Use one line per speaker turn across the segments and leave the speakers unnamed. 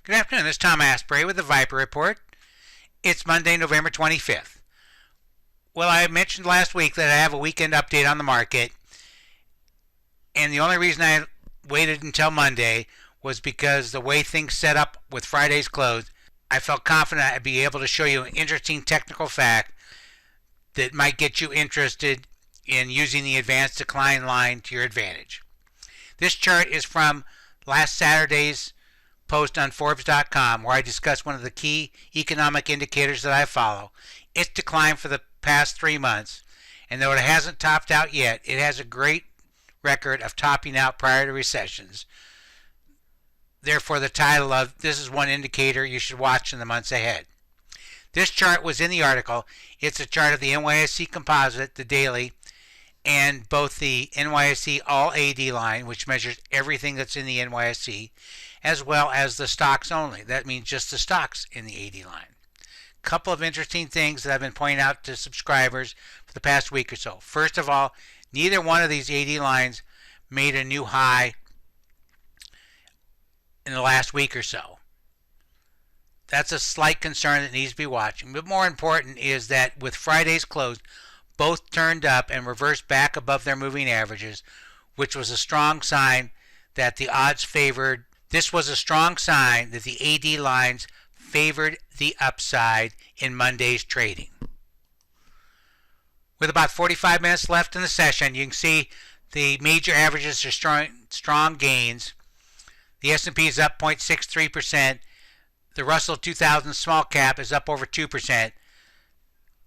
Good afternoon, this is Tom Asprey with the Viper Report. It's Monday, November 25th. Well, I mentioned last week that I have a weekend update on the market, and the only reason I waited until Monday was because the way things set up with Friday's close, I felt confident I'd be able to show you an interesting technical fact that might get you interested in using the advanced decline line to your advantage. This chart is from last Saturday's post on Forbes.com, where I discuss one of the key economic indicators that I follow. It's declined for the past 3 months, and though it hasn't topped out yet, it has a great record of topping out prior to recessions. Therefore, the title of this is one indicator you should watch in the months ahead. This chart was in the article. It's a chart of the NYSE Composite, the daily, and both the NYSE All AD line, which measures everything that's in the NYSE, as well as the stocks only. That means just the stocks in the AD line. A couple of interesting things that I've been pointing out to subscribers for the past week or so. First of all, neither one of these AD lines made a new high in the last week or so. That's a slight concern that needs to be watching. But more important is that with Friday's close, both turned up and reversed back above their moving averages, which was a strong sign that the odds favored. This was a strong sign that the AD lines favored the upside in Monday's trading. With about 45 minutes left in the session, you can see the major averages are strong gains. The S&P is up 0.63%. The Russell 2000 small cap is up over 2%.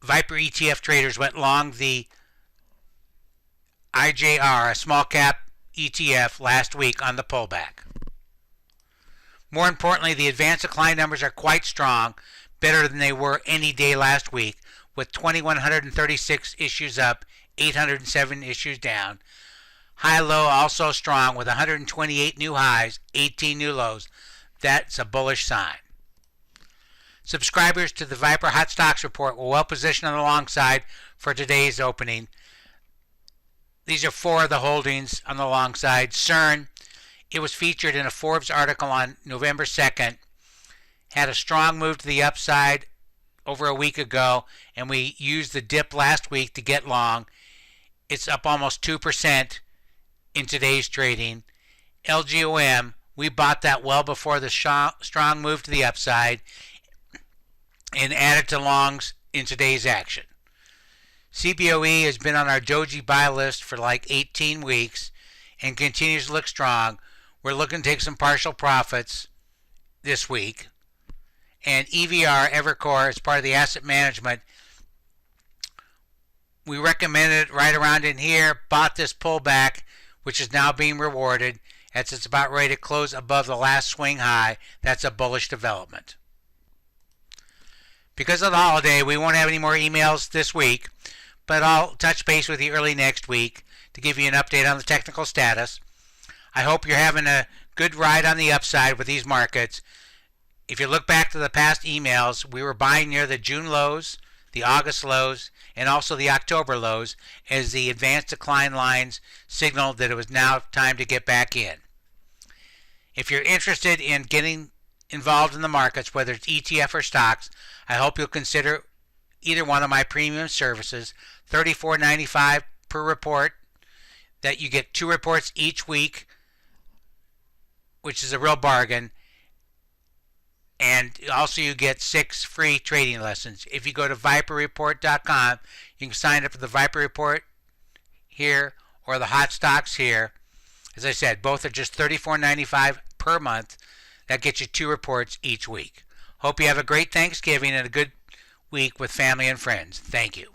Viper ETF traders went long the IJR, a small cap ETF, last week on the pullback. More importantly, the advanced decline numbers are quite strong, better than they were any day last week, with 2,136 issues up, 807 issues down. High-low also strong with 128 new highs, 18 new lows. That's a bullish sign. Subscribers to the Viper Hot Stocks Report were well positioned on the long side for today's opening. These are 4 of the holdings on the long side. CERN, it was featured in a Forbes article on November 2nd, had a strong move to the upside over a week ago, and we used the dip last week to get long. It's up almost 2% in today's trading. LGOM, we bought that well before the strong move to the upside and added to longs in today's action. CBOE has been on our doji buy list for like 18 weeks and continues to look strong. We're looking to take some partial profits this week. And EVR, Evercore, as part of the asset management, we recommended it right around in here, bought this pullback, which is now being rewarded as it's about ready to close above the last swing high. That's a bullish development. Because of the holiday, we won't have any more emails this week, but I'll touch base with you early next week to give you an update on the technical status. I hope you're having a good ride on the upside with these markets. If you look back to the past emails, we were buying near the June lows, the August lows, and also the October lows as the advanced decline lines signaled that it was now time to get back in. If you're interested in getting involved in the markets, whether it's ETF or stocks, I hope you'll consider either one of my premium services, $34.95 per report, that you get 2 reports each week, which is a real bargain, and also you get 6 free trading lessons. If you go to viperreport.com, you can sign up for the Viper Report here or the Hot Stocks here. As I said, both are just $34.95 per month. That gets you 2 reports each week. Hope you have a great Thanksgiving and a good week with family and friends. Thank you.